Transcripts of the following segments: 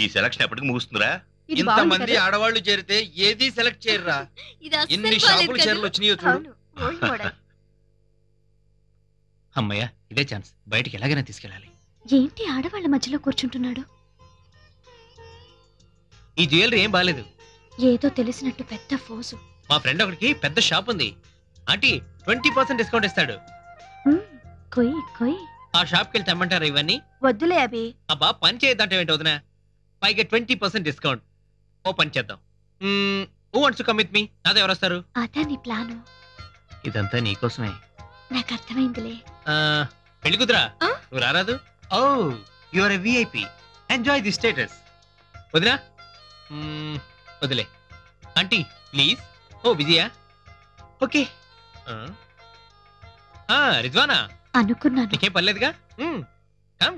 ఈ సెలక్షన్ ఎప్పటికి ముగుస్తుందిరా? ఇంతమంది ఆడవాళ్ళు చేరితే ఏది సెలెక్ట్ చేయరురా. ఎన్ని షాపులు చీరలు వచ్చినాయో చూడు. అమ్మయ్య, ఇదే ఛాన్స్. బయటికి ఎలాగైనా తీసుకెళ్ళాలి. ఏంటి ఆడవాళ్ళ మధ్యలో కూర్చుంటున్నాడు? ఈ జ్యువెలరీ ఏం బాలేదు. ఏదో తెలిసినట్టు పెద్ద ఫోజు. మా ఫ్రెండ్ ఒకటికి పెద్ద షాప్ ఉంది. ఆంటీ 20% డిస్కౌంట్ ఇస్తాడు. కొయ్ కొయ్. ఆ షాప్కి వెళ్ళి తెమ్మంటారా ఇవన్నీ? వద్దులే అభి. అబ్బా పని చేయొద్దంటే ఏంటి వదినా? పైగా 20% డిస్కౌంట్. ఓ పని చేద్దాం. Who wants to come with me? నాతో ఎవరు వస్తారు? అదే నీ ప్లాను. ఇదంతా నీకోసమే. నాకు అర్థమైందిలే. పెళ్లి కుదురా, నువ్వు రారాదు? Oh you are a VIP. Enjoy the status. వదినా వదిలే. Aunty please. Oh Vijaya, okay. Rizwana, అనుకున్నాను. నీకేం పర్లేదుగా? కమ్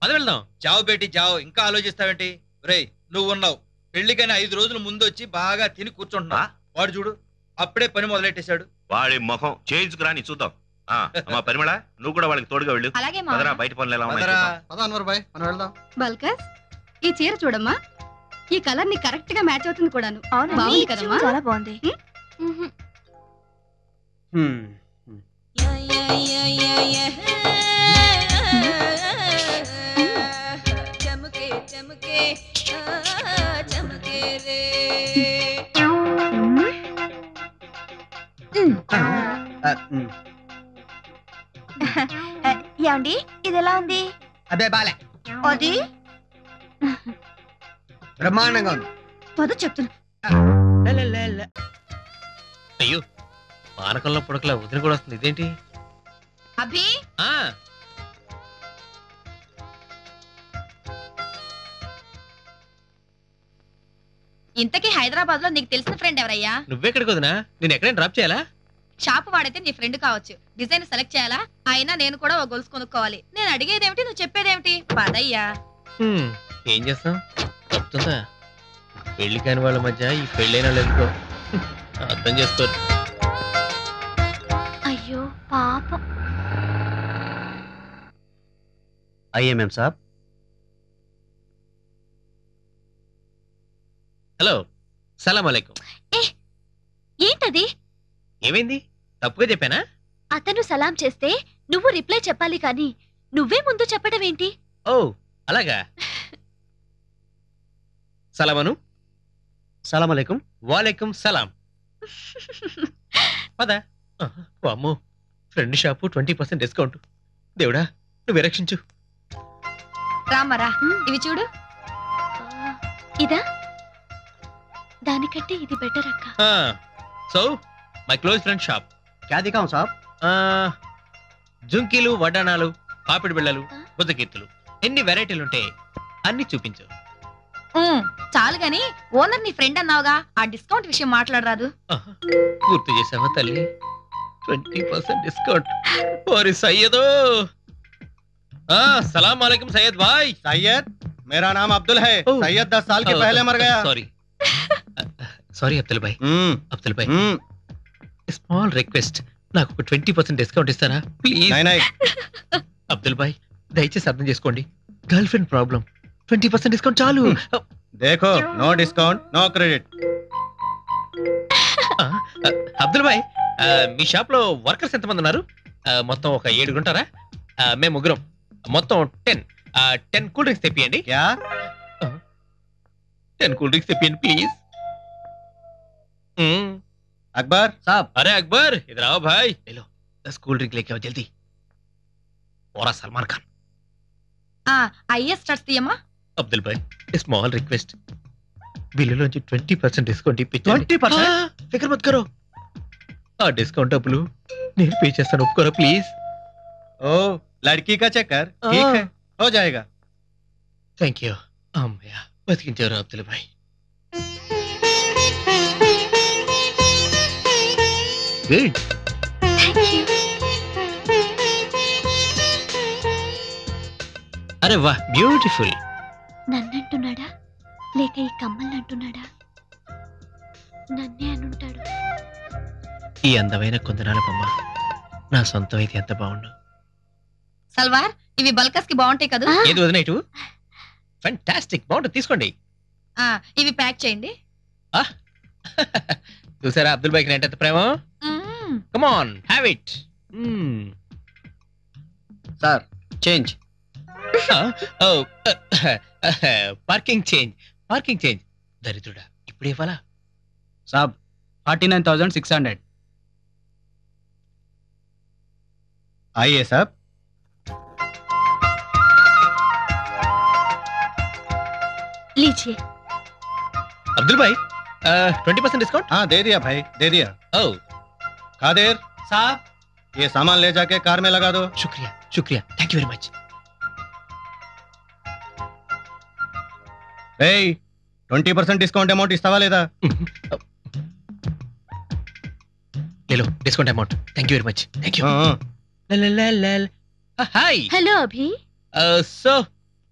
పద వెళ్దాం. జావు బేటి జావు, ఇంకా ఆలోచిస్తావేంటి? రేయ్ నువ్వు ఉన్నావు, పెళ్లికైనా 5 రోజుల ముందు వచ్చి బాగా తిని కూర్చుంటున్నా. వాడు చూడు అప్పుడే పని మొదలెట్టేశాడు. వాడి ముఖం చేయించుకురాని చూద్దాం. అమ్మా పరిమళ, నువ్వు కూడా వాళ్ళకి తోడుగా వెళ్ళు. బయట పనులు ఎలా ఉన్నాయి? బల్కస్, ఈ చీర చూడమ్మా. ఈ కలర్ ని కరెక్ట్ గా మ్యాచ్ అవుతుంది కూడాను. బాగుంది కదమ్మా? చాలా బాగుంది. చమకే చమకే చమకే రే. ఏమండి ఇది ఎలా ఉంది? అదే బాలే, అది బ్రహ్మాండంగా ఉంది. పద చెప్తున్నా. అయ్యో, పానకంలో పుడకల వదిన కూడా వస్తుంది. ఇదేంటి? అభి, ఇంతకీ హైదరాబాద్ లో నీకు తెలిసిన ఫ్రెండ్ ఎవరయ్యా? నువ్వెక్కడికి వదినా? నేను ఎక్కడైనా డ్రాప్ చేయాలా? షాప్ వాడైతే నీ ఫ్రెండ్ కావచ్చు, డిజైన్ సెలెక్ట్ చేయాలా? అయినా నేను కూడా ఓ గొలుసు కొనుక్కోవాలి. నేను అడిగేదేమిటి, నువ్వు చెప్పేదేమిటి? పదయ్యా. ఏం చేస్తాం, చెప్తుందా? పెళ్లి కాని వాళ్ళ మధ్య ఈ పెళ్ళైన ఎందుకో అర్థం చేసుకోరు. అయ్యో పాపం. ఐఎంఎం సాబ్. హలో, సలాం అలైకుం. ఏంటది? ఏమైంది? తప్పుగా చెప్పానా? అతను సలాం చేస్తే నువ్వు రిప్లై చెప్పాలి కానీ నువ్వే ముందు చెప్పడం ఏంటి? ఓ అలాగా. సలామను. సలాం అలైకుం. వాలేకుం సలాం. పద. అమ్మో, ఫ్రెండ్ షాపు 20% డిస్కౌంట్. దేవుడా నువ్వు రక్షించు. రామరా, ఇవి చూడు. ఇదా? దానికంటే ఇది బెటర్ అక్క. So my close friend shop. క్యా దిఖాం సాబ్? జుంకీలు, వడ్డానాలు, పాపిడి బిళ్ళలు, బుద్ధకీర్తులు, ఎన్ని వెరైటీలు ఉంటాయి అన్ని చూపించు. చాలు గాని ఓనర్ నీ ఫ్రెండ్ అన్నావుగా, ఆ డిస్కౌంట్ విషయం మాట్లాడరాదు? గుర్తు చేసావా తల్లి? 20% డిస్కౌంట్. ఓరి సయ్యదో. सलाम वालेकुम सैयद भाई. सैयद, मेरा नाम अब्दुल है. सैयद 10 साल के पहले मर गया. सॉरी सॉरी अब्दुल भाई. अब्दुल भाई, स्मॉल रिक्वेस्ट, నాకు 20% డిస్కౌంట్ ఇస్తారా ప్లీజ్? नहीं అబ్దుల్ భాయ్ దయచేసి అర్థం చేసుకోండి, గర్ల్ ఫ్రెండ్ ప్రాబ్లం. 20% డిస్కౌంట్ చాలు. देखो, no discount no credit. Abdul bhai, మీ షాప్ లో వర్కర్స్ ఎంతమంది ఉన్నారు? మొత్తం ఒక 7 ఉంటారా? మేము ముగ్గురం, మొత్తం 10 కూల్ డ్రింక్స్ తెప్పియండి. क्या? 10 కూల్ డ్రింక్స్ తెప్పియండి ప్లీజ్. अकबर साहब. अरे अकबर इधर आओ भाई. ले लो 10 కూల్ డ్రింక్ लेके आओ जल्दी. और सलमान खान. ఐఎస్ స్టార్ట్స్ తీయమ్మా. అబ్దుల్ భాయ్, స్మాల్ రిక్వెస్ట్, బిల్లులోంచి 20% డిస్కౌంట్ ఇప్పించండి. 20%? ఫికర్ మత్ కరో. ఆ డిస్కౌంట్ డబ్బులు నేను పే చేస్తాను, ఒప్పుకోరా ప్లీజ్? ओ लड़की का चक्कर, ठीक है, हो जाएगा. Thank you. అమ్మయ్య, బతికించారు అబ్దుల్ భాయ్. గుడ్. అరే వాహ్, బ్యూటిఫుల్. నన్నంటున్నాడా లేక ఈ కమ్మల్ని అంటున్నాడా? నన్నే అనుంటాడు. ఈ అందమైన కొందనాల బొమ్మ నా సొంతం అయితే ఎంత బాగుండు. సల్వార్, ఇవి బల్కస్ కి బాగుంటాయి కదా? ఏది వదిన ఇటు? ఫెంటాస్టిక్, బాగుంటుంది, తీసుకోండి. ఇవి ప్యాక్ చేయండి. చూసారా అబ్దుల్ బైక్ ఎంత ప్రేమ. Come on, have it. Sir change. Parking change. దరిద్రుడా, ఇప్పుడు ఇవ్వాలా? సాబ్ 49,600. आइए साहब. लीजिए. अब्दुल भाई 20% डिस्काउंट. हाँ दे दिया भाई, दे दिया. ओह कादिर साहब, ये सामान ले जाके कार में लगा दो. शुक्रिया, थैंक यू वेरी मच. ఏయ్ 20% డిస్కౌంట్ అమౌంట్ ఇస్తావా లేదా? ले लो discount amount. Thank you very much. Thank you. Hi. Hello Abhi. So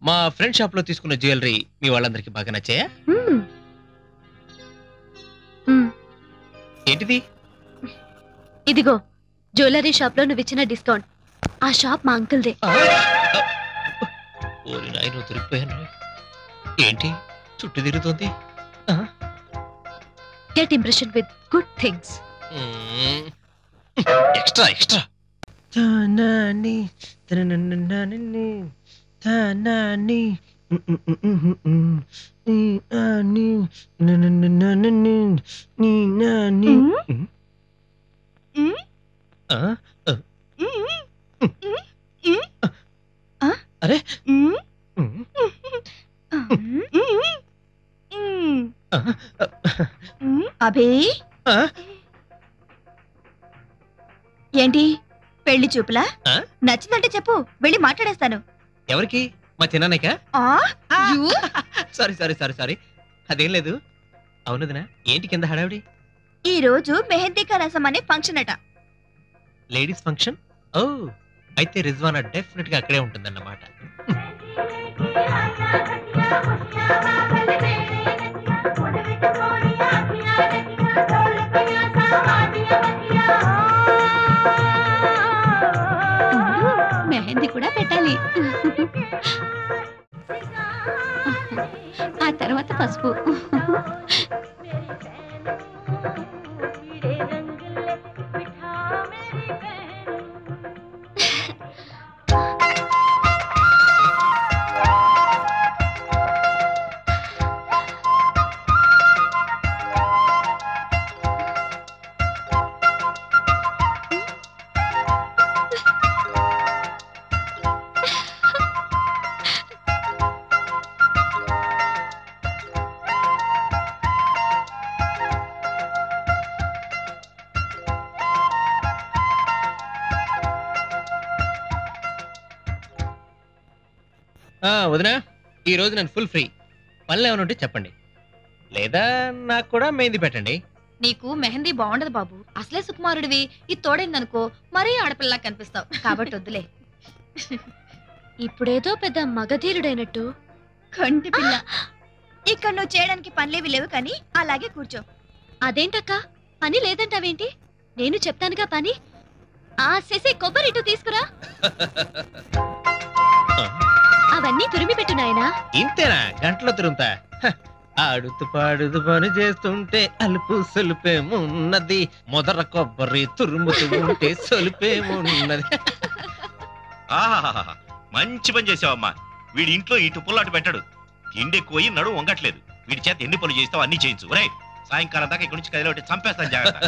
మా ఫ్రెండ్ షాప్ లో తీసుకున్న జ్యువెలరీ మీ వాళ్ళందరికి బాగా నచ్చాయా? ఏంటిది? ఇదిగో జ్యువెలరీ షాప్ లో నువ్వు ఇచ్చిన డిస్కౌంట్. ఆ షాప్ మా అంకుల్దే. ఓరి నాయనో, దొరికిపోయాను. ఏంటి చుట్టూ తిరుగుతోంది? Get impression with good things. Extra. తానాని తననననని తానాని నీ నాని ననననని నీ నాని. అరే అభి, ఏంటి పెళ్లి చూపులా? నచ్చిందంటే చెప్పు, వెళ్ళి మాట్లాడేస్తాను. ఎవరికి? మా చిన్నానయ్యకా? సారీ, అదేం లేదు. అవునదినా, ఏంటి కింద హడావిడి? ఈ రోజు మెహందీ రసం అనే ఫంక్షన్ అట. Ladies function? ఓ, అయితే రిజ్వానా డెఫినెట్ గా అక్కడే ఉంటుందన్నమాట. మెహందీ కూడా పెట్టాలి. ఆ తర్వాత పసుపు. వదినా, ఈ రోజు నేను ఫుల్ ఫ్రీ. పనులు ఏమైనా ఉంటే చెప్పండి, లేదా నాకు కూడా మెహందీ పెట్టండి. నీకు మెహందీ బాగుండదు బాబు, అసలే సుకుమారుడివి. ఇది తోడైందనుకో మరీ ఆడపిల్లలా కనిపిస్తావు, కాబట్టి వద్దులే. ఇప్పుడేదో పెద్ద మగధీరుడైనట్టు. కంటి పిల్ల, ఇక్కడ నువ్వు చేయడానికి పనులేవి లేవు కానీ అలాగే కూర్చో. అదేంటక్క, పని లేదంటావేంటి? నేను చెప్తానుగా పని. ఆ శశి, కొబ్బరి ఇటు తీసుకురా. అవన్నీ తురిమి పెట్టు నాయనా. ఇంతేనా? గంటలో తురుముతా. ఆడుతూ పాడుతూ పని చేస్తుంటే అలుపు సొలుపేమున్నది, మొదర కొబ్బరి తురుముతూ ఉంటే సొలుపేమున్నది. ఆహాహాహా, మంచి పని చేసావమ్మా. వీడి ఇంట్లో ఈ టుప్పులాట పెట్టాడు. ఎండి ఎక్కువ నడు వంగట్లేదు. వీడి చేత ఎన్ని పనులు చేస్తావు అన్ని చేయించు. ఒరేయ్, సాయంకాలం దాకా ఇక్కడి నుంచి కదిలో చంపేస్తాను, జాగ్రత్త.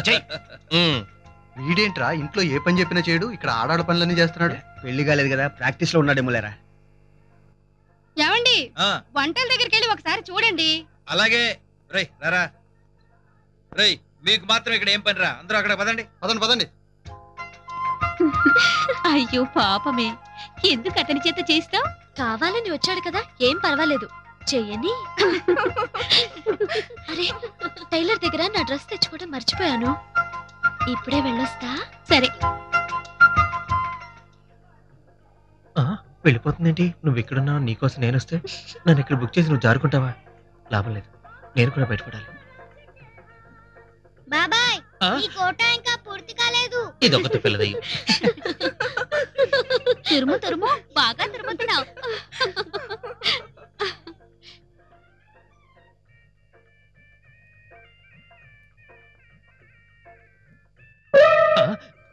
వీడేంట్రా ఇంట్లో ఏ పని చెప్పినా చేయడు, ఇక్కడ ఆడాడు పనులన్నీ చేస్తున్నాడు. పెళ్లి కాలేదు కదా, ప్రాక్టీస్ లో ఉన్నాడేమో లేరా. ఏమండి, వంటల దగ్గరికి వెళ్ళి ఒకసారి చూడండి. అలాగే. రేయ్ రారా. రేయ్, మీకు మాత్రం ఇక్కడ ఏం పని రా? అందరూ అక్కడ పదండి. పదండి. అయ్యో పాపమే, ఎందుకు అతని చేత చేస్తావు? కావాలని వచ్చాడు కదా, ఏం పర్వాలేదు, చెయ్యని. అరే, టైలర్ దగ్గర నా డ్రెస్ తెచ్చుకోవడం మర్చిపోయాను. ఇప్పుడే వెళ్ళొస్తా. సరే. వెళ్ళిపోతుందేంటి? నువ్వు ఇక్కడున్నావు, నీకోసం నేను వస్తే నన్ను ఇక్కడ బుక్ చేసి నువ్వు జారుకుంటావా? లాభం లేదు, నేను కూడా బయటపడాలి. బాబాయ్, ఈ కోట ఇంకా పూర్తి కాలేదు. ఇదొకటి పిల్లదయ్యి. తురుము బాగా తురుముతున్నావు.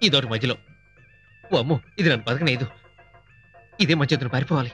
ఇదొకటి మధ్యలో. ఓ అమ్మో, ఇది నన్ను బతకనేదు. ఇదే మంచి పారిపోవాలి.